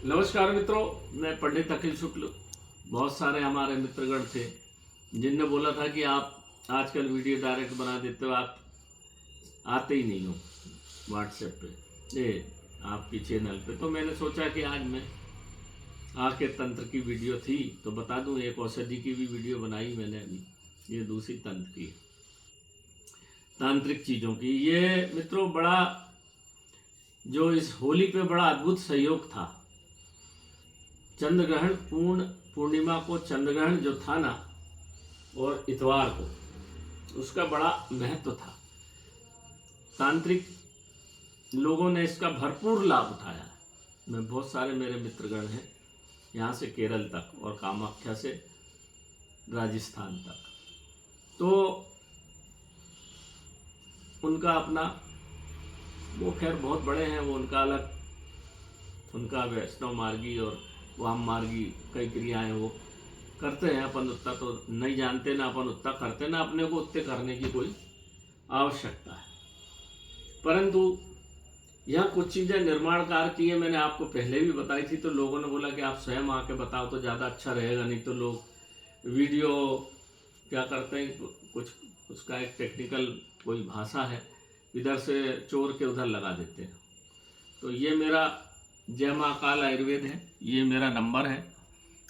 नमस्कार मित्रों, मैं पंडित अखिल शुक्ल। बहुत सारे हमारे मित्रगण थे जिनने बोला था कि आप आजकल वीडियो डायरेक्ट बना देते हो, आप आते ही नहीं हो व्हाट्सएप पे, ये आपकी चैनल पे। तो मैंने सोचा कि आज मैं आके तंत्र की वीडियो थी तो बता दूं। एक औषधि की भी वीडियो बनाई मैंने अभी, ये दूसरी तंत्र की, तांत्रिक चीज़ों की। ये मित्रों बड़ा, जो इस होली पे बड़ा अद्भुत सहयोग था। चंद्र ग्रहण, पूर्णिमा को चंद्र ग्रहण जो था ना, और इतवार को, उसका बड़ा महत्व था। तांत्रिक लोगों ने इसका भरपूर लाभ उठाया। मैं बहुत सारे मेरे मित्रगण हैं, यहाँ से केरल तक और कामाख्या से राजस्थान तक। तो उनका अपना, वो खैर बहुत बड़े हैं, वो उनका अलग, उनका वैष्णव मार्गी और वाम मार्गी कई क्रियाएं वो करते हैं। अपन उतना तो नहीं जानते, ना अपन उतना करते, ना अपने को उतने करने की कोई आवश्यकता है। परंतु यह कुछ चीज़ें निर्माण कार्य की है, मैंने आपको पहले भी बताई थी। तो लोगों ने बोला कि आप स्वयं आके बताओ तो ज़्यादा अच्छा रहेगा, नहीं तो लोग वीडियो क्या करते हैं, कुछ उसका एक टेक्निकल कोई भाषा है, इधर से चोर के उधर लगा देते हैं। तो ये मेरा जय महाकाल आयुर्वेद है, ये मेरा नंबर है।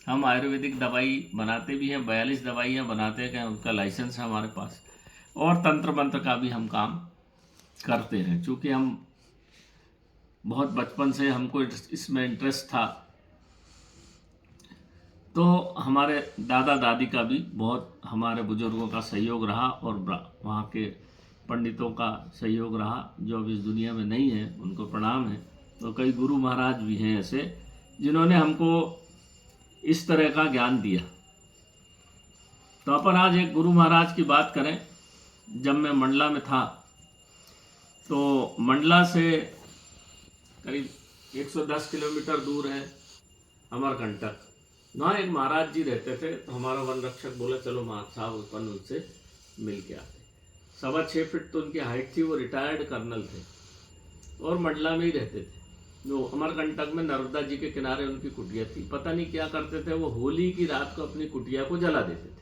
हम आयुर्वेदिक दवाई बनाते भी हैं, 42 दवाइयाँ बनाते हैं, उनका लाइसेंस है हमारे पास। और तंत्र मंत्र का भी हम काम करते हैं, क्योंकि हम बहुत बचपन से हमको इसमें इंटरेस्ट था। तो हमारे दादा दादी का भी बहुत, हमारे बुजुर्गों का सहयोग रहा, और वहाँ के पंडितों का सहयोग रहा, जो अब इस दुनिया में नहीं है, उनको प्रणाम है। तो कई गुरु महाराज भी हैं ऐसे जिन्होंने हमको इस तरह का ज्ञान दिया। तो अपन आज एक गुरु महाराज की बात करें। जब मैं मंडला में था, तो मंडला से करीब 110 किलोमीटर दूर है अमरकंटक। वहाँ एक महाराज जी रहते थे। तो हमारा वन रक्षक बोला चलो महाराज साहब, अपन उनसे मिल के आते। 6.25 फीट तो उनकी हाइट थी। वो रिटायर्ड कर्नल थे और मंडला में ही रहते थे। जो अमरकंटक में नर्मदा जी के किनारे उनकी कुटिया थी। पता नहीं क्या करते थे, वो होली की रात को अपनी कुटिया को जला देते थे,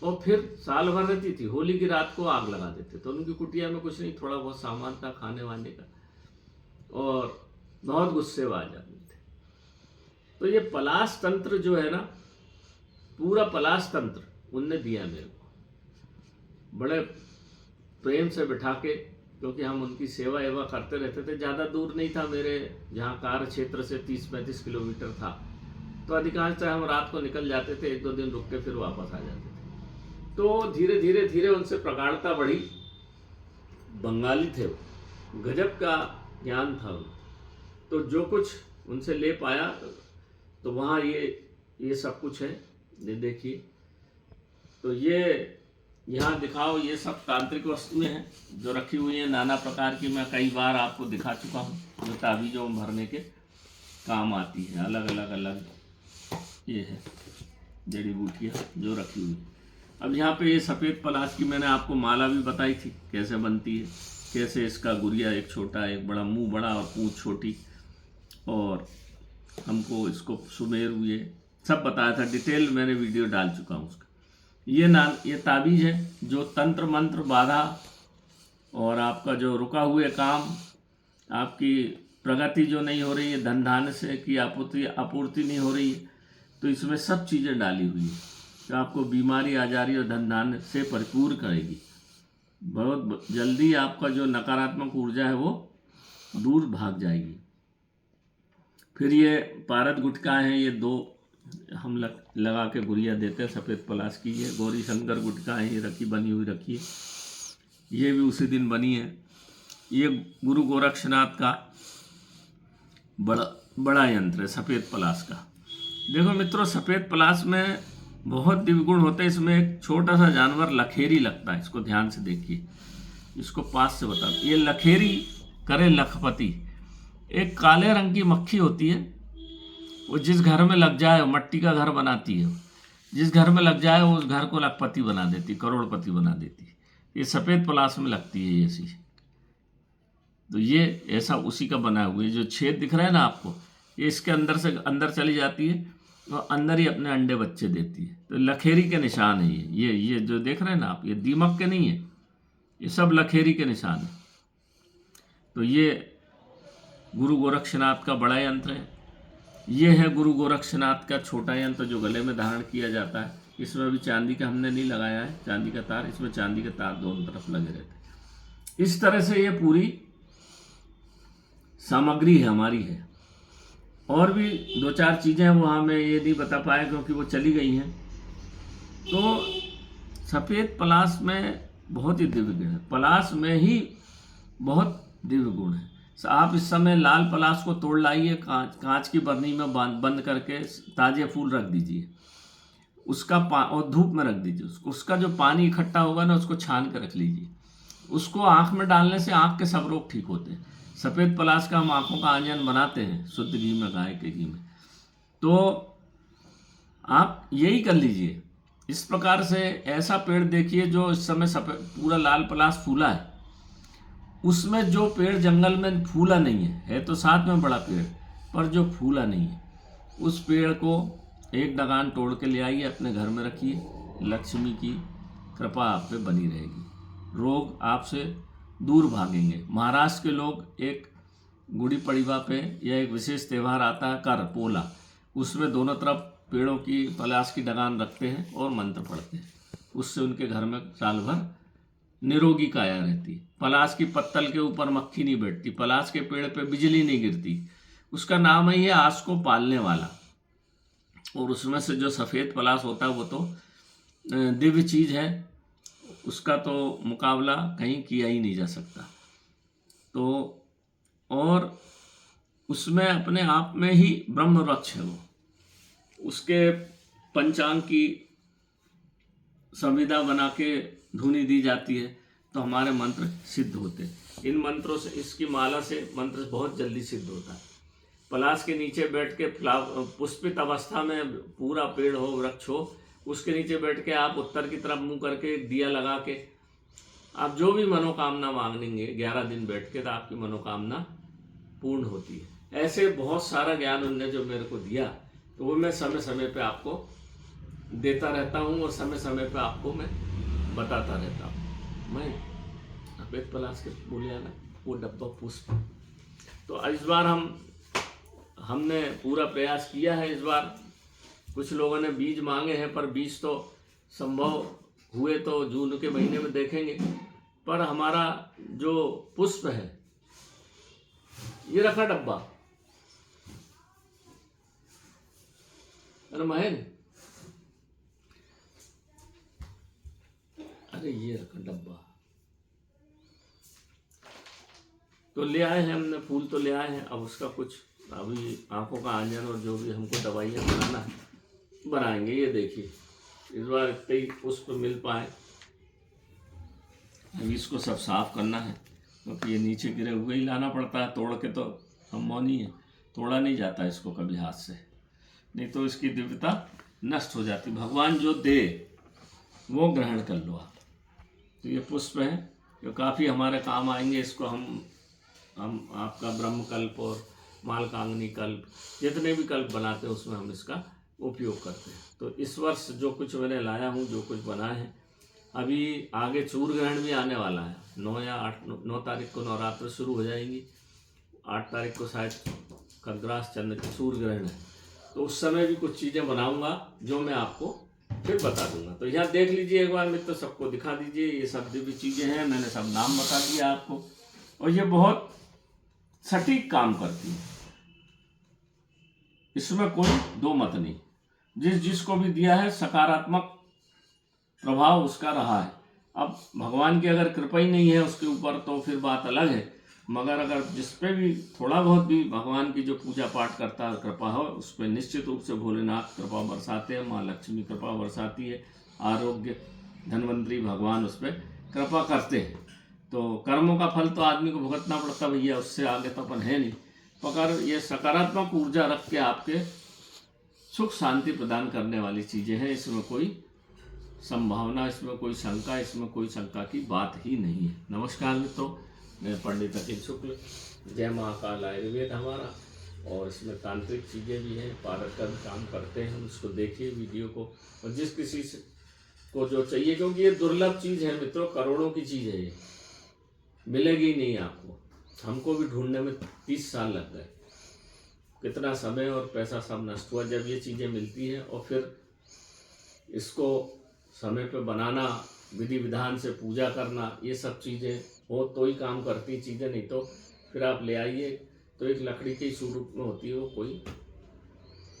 और फिर साल भर रहती थी, होली की रात को आग लगा देते। तो उनकी कुटिया में कुछ नहीं, थोड़ा बहुत सामान था खाने वाने का, और बहुत गुस्सेबाज आदमी थे। तो ये पलाश तंत्र जो है ना, पूरा पलाश तंत्र उनने दिया मेरे को, बड़े प्रेम से बिठा के, क्योंकि हम उनकी सेवा एवा करते रहते थे। ज़्यादा दूर नहीं था, मेरे जहाँ कार्य क्षेत्र से 30-35 किलोमीटर था। तो अधिकांशतः हम रात को निकल जाते थे, 1-2 दिन रुक के फिर वापस आ जाते थे। तो धीरे धीरे धीरे उनसे प्रगाढ़ता बढ़ी। बंगाली थे वो, गजब का ज्ञान था उनको। तो जो कुछ उनसे ले पाया, तो वहाँ ये सब कुछ है, ये देखिए। तो ये यहाँ दिखाओ, ये सब तांत्रिक वस्तुएं हैं जो रखी हुई हैं नाना प्रकार की। मैं कई बार आपको दिखा चुका हूँ, जो ताबीज़ों भरने के काम आती है। अलग अलग ये है जड़ी बूटियाँ जो रखी हुई। अब यहाँ पे ये सफ़ेद पलाश की मैंने आपको माला भी बताई थी, कैसे बनती है, कैसे इसका गुरिया एक छोटा, एक बड़ा, मुंह बड़ा और पूँछ छोटी, और हमको इसको सुमेरु, ये सब बताया था। डिटेल मैंने वीडियो डाल चुका हूँ उसका। ये ताबीज़ है जो तंत्र मंत्र बाधा, और आपका जो रुका हुए काम, आपकी प्रगति जो नहीं हो रही है, धन धान्य से की आपूर्ति नहीं हो रही है, तो इसमें सब चीज़ें डाली हुई है जो आपको बीमारी आ जा रही है और धन धान्य से भरपूर करेगी। बहुत जल्दी आपका जो नकारात्मक ऊर्जा है वो दूर भाग जाएगी। फिर ये पारद गुटका हैं, ये 2 हम लगा के गुड़िया देते हैं सफ़ेद पलाश की। ये गौरी शंकर गुटका है, ये रखी बनी हुई रखी है, ये भी उसी दिन बनी है। ये गुरु गोरक्षनाथ का बड़ा यंत्र है सफ़ेद पलाश का। देखो मित्रों, सफ़ेद पलाश में बहुत दिव्य गुण होते हैं। इसमें एक छोटा सा जानवर लखेरी लगता है, इसको ध्यान से देखिए, इसको पास से बता। ये लखेरी करे लखपति, एक काले रंग की मक्खी होती है। वो जिस घर में लग जाए, मट्टी का घर बनाती है, जिस घर में लग जाए वो उस घर को लखपति बना देती, करोड़पति बना देती। ये सफ़ेद पलाश में लगती है ऐसी। तो ये ऐसा उसी का बना हुआ है। जो छेद दिख रहा है ना आपको, ये इसके अंदर से अंदर चली जाती है और अंदर ही अपने अंडे बच्चे देती है। तो लखेरी के निशान है ये जो देख रहे हैं ना आप, ये दीमक के नहीं है, ये सब लखेरी के निशान है। तो ये गुरु गोरक्षनाथ का बड़ा यंत्र है। ये है गुरु गोरक्षनाथ का छोटा यंत्र जो गले में धारण किया जाता है। इसमें भी चांदी का हमने नहीं लगाया है, चांदी का तार, इसमें चांदी के तार दोनों तरफ लगे रहते हैं। इस तरह से ये पूरी सामग्री है हमारी है। और भी 2-4 चीज़ें हैं, वो हमें ये नहीं बता पाए क्योंकि वो चली गई हैं। तो सफ़ेद पलाश में बहुत ही दिव्य गुण है, पलाश में ही बहुत दिव्य गुण है। आप इस समय लाल पलाश को तोड़ लाइए, कांच की बरनी में बंद करके ताज़े फूल रख दीजिए, उसका और धूप में रख दीजिए उसका जो पानी इकट्ठा होगा ना, उसको छान कर रख लीजिए। उसको आँख में डालने से आँख के सब रोग ठीक होते हैं। सफ़ेद पलाश का हम आँखों का आंजन बनाते हैं शुद्ध घी में, गाय के घी में। तो आप यही कर लीजिए। इस प्रकार से ऐसा पेड़ देखिए जो इस समय सफ़ेद पूरा लाल पलाश फूला है, उसमें जो पेड़ जंगल में फूला नहीं है तो साथ में बड़ा पेड़, पर जो फूला नहीं है उस पेड़ को एक डगान तोड़ के ले आइए, अपने घर में रखिए। लक्ष्मी की कृपा आप पे बनी रहेगी, रोग आपसे दूर भागेंगे। महाराष्ट्र के लोग एक गुड़ी पड़वा पे या एक विशेष त्यौहार आता है कर पोला, उसमें दोनों तरफ पेड़ों की पलाश की डगान रखते हैं और मंत्र पढ़ते हैं। उससे उनके घर में साल भर निरोगी काया रहती है। पलाश की पत्तल के ऊपर मक्खी नहीं बैठती, पलाश के पेड़ पे बिजली नहीं गिरती। उसका नाम है ये आस को पालने वाला। और उसमें से जो सफ़ेद पलाश होता है वो तो दिव्य चीज़ है, उसका तो मुकाबला कहीं किया ही नहीं जा सकता। तो और उसमें अपने आप में ही ब्रह्म वृक्ष है वो, उसके पंचांग की संविदा बना के धुनी दी जाती है तो हमारे मंत्र सिद्ध होते हैं। इन मंत्रों से, इसकी माला से मंत्र बहुत जल्दी सिद्ध होता है। पलाश के नीचे बैठ के पुष्पित अवस्था में पूरा पेड़ हो, वृक्ष हो, उसके नीचे बैठ के आप उत्तर की तरफ मुंह करके दिया लगा के आप जो भी मनोकामना मांगेंगे 11 दिन बैठ के, तो आपकी मनोकामना पूर्ण होती है। ऐसे बहुत सारा ज्ञान उनने जो मेरे को दिया, तो वो मैं समय समय पे आपको देता रहता हूँ और समय समय पे आपको मैं बताता रहता हूँ। मैं सफ़ेद पलाश के बोले ना वो डब्बा पुष्प। तो इस बार हमने पूरा प्रयास किया है। इस बार कुछ लोगों ने बीज मांगे हैं, पर बीज तो संभव हुए तो जून के महीने में देखेंगे। पर हमारा जो पुष्प है, ये रखा डब्बा, अरे महेंद्र, अरे ये रखा डब्बा, तो ले आए हैं हमने, फूल तो ले आए हैं। अब उसका कुछ अभी आंखों का आंजन और जो भी हमको दवाइयाँ बनाना है बनाएंगे। ये देखिए इस बार इतने ही पुष्प मिल पाए। अभी इसको सब साफ करना है क्योंकि ये नीचे गिरे हुए ही लाना पड़ता है, तोड़ के तो संभव नहीं है, तोड़ा नहीं जाता इसको कभी हाथ से, नहीं तो इसकी दिव्यता नष्ट हो जाती। भगवान जो दे वो ग्रहण कर लो आप। तो ये पुष्प हैं जो काफ़ी हमारे काम आएंगे। इसको हम आपका ब्रह्मकल्प और मालकांगनी कल्प, जितने भी कल्प बनाते हैं उसमें हम इसका उपयोग करते हैं। तो इस वर्ष जो कुछ मैंने लाया हूँ, जो कुछ बनाए हैं, अभी आगे चूर ग्रहण भी आने वाला है। 9 तारीख को नवरात्र शुरू हो जाएंगी, 8 तारीख को शायद खग्रास चंद्र की चूर ग्रहण है। तो उस समय भी कुछ चीज़ें बनाऊंगा जो मैं आपको फिर बता दूंगा। तो यहाँ देख लीजिए एक बार, मित्र सबको दिखा दीजिए। ये सब भी चीज़ें हैं, मैंने सब नाम बता दिया आपको, और ये बहुत सटीक काम करती है, इसमें कोई दो मत नहीं। जिसको भी दिया है सकारात्मक प्रभाव उसका रहा है। अब भगवान की अगर कृपा ही नहीं है उसके ऊपर तो फिर बात अलग है, मगर अगर जिस पे भी थोड़ा बहुत भी भगवान की जो पूजा पाठ करता है कृपा हो, उस पर निश्चित रूप से भोलेनाथ कृपा बरसाते हैं, माँ लक्ष्मी कृपा बरसाती है, आरोग्य धनवंतरी भगवान उस पर कृपा करते हैं। तो कर्मों का फल तो आदमी को भुगतना पड़ता भैया, उससे आगे तो अपन है नहीं। मगर ये सकारात्मक ऊर्जा रख के आपके सुख शांति प्रदान करने वाली चीज़ें हैं। इसमें कोई संभावना, इसमें कोई शंका, इसमें कोई शंका की बात ही नहीं है। नमस्कार मित्रों, मैं पंडित अखिल शुक्ल, जय महाकाल आयुर्वेद हमारा। और इसमें तांत्रिक चीज़ें भी हैं, पारक का भी काम करते हैं हम। उसको देखिए वीडियो को, और जिस किसी से को जो चाहिए, क्योंकि ये दुर्लभ चीज़ है मित्रों, करोड़ों की चीज़ है, ये मिलेगी ही नहीं आपको। हमको भी ढूंढने में 30 साल लग गए, कितना समय और पैसा सब नष्ट हुआ जब ये चीज़ें मिलती हैं। और फिर इसको समय पे बनाना, विधि विधान से पूजा करना, ये सब चीज़ें हो तो ही काम करती चीज़ें, नहीं तो फिर आप ले आइए तो एक लकड़ी के स्वरूप में होती है, वो कोई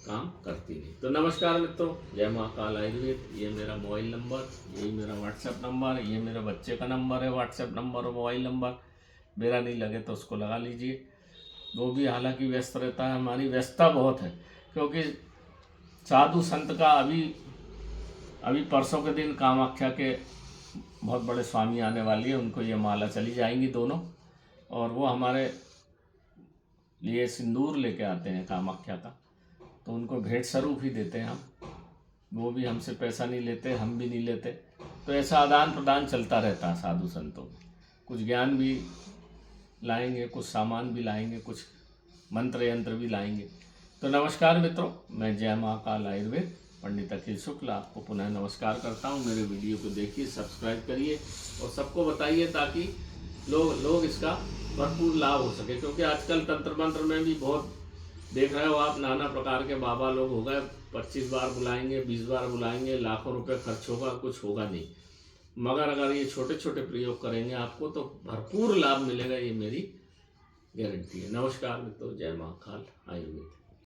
काम करती नहीं। तो नमस्कार मित्रों, जय महाकाल आयुर्वेद। ये मेरा मोबाइल नंबर, यही मेरा व्हाट्सएप नंबर, ये मेरे बच्चे का नंबर है, व्हाट्सएप नंबर और मोबाइल नंबर। मेरा नहीं लगे तो उसको लगा लीजिए। वो भी हालांकि व्यस्त रहता है, हमारी व्यस्तता बहुत है, क्योंकि साधु संत का अभी परसों के दिन कामाख्या के बहुत बड़े स्वामी आने वाली है, उनको ये माला चली जाएंगी दोनों, और वो हमारे लिए सिंदूर लेके आते हैं कामाख्या का, तो उनको भेंट स्वरूप ही देते हैं हम। वो भी हमसे पैसा नहीं लेते, हम भी नहीं लेते। तो ऐसा आदान प्रदान चलता रहता है साधु संतों में। कुछ ज्ञान भी लाएंगे, कुछ सामान भी लाएंगे, कुछ मंत्र यंत्र भी लाएंगे। तो नमस्कार मित्रों, मैं जय महाकाल आयुर्वेद पंडित अखिल शुक्ल आपको पुनः नमस्कार करता हूँ। मेरे वीडियो को देखिए, सब्सक्राइब करिए और सबको बताइए, ताकि लोग इसका भरपूर लाभ हो सके। क्योंकि आजकल तंत्र मंत्र में भी बहुत देख रहे हो आप, नाना प्रकार के बाबा लोग हो गए, 25 बार बुलाएंगे, 20 बार बुलाएंगे, लाखों रुपए खर्च होगा, कुछ होगा नहीं। मगर अगर ये छोटे छोटे प्रयोग करेंगे आपको तो भरपूर लाभ मिलेगा, ये मेरी गारंटी है। नमस्कार मित्रों, जय महाकाल आयुर्वेद।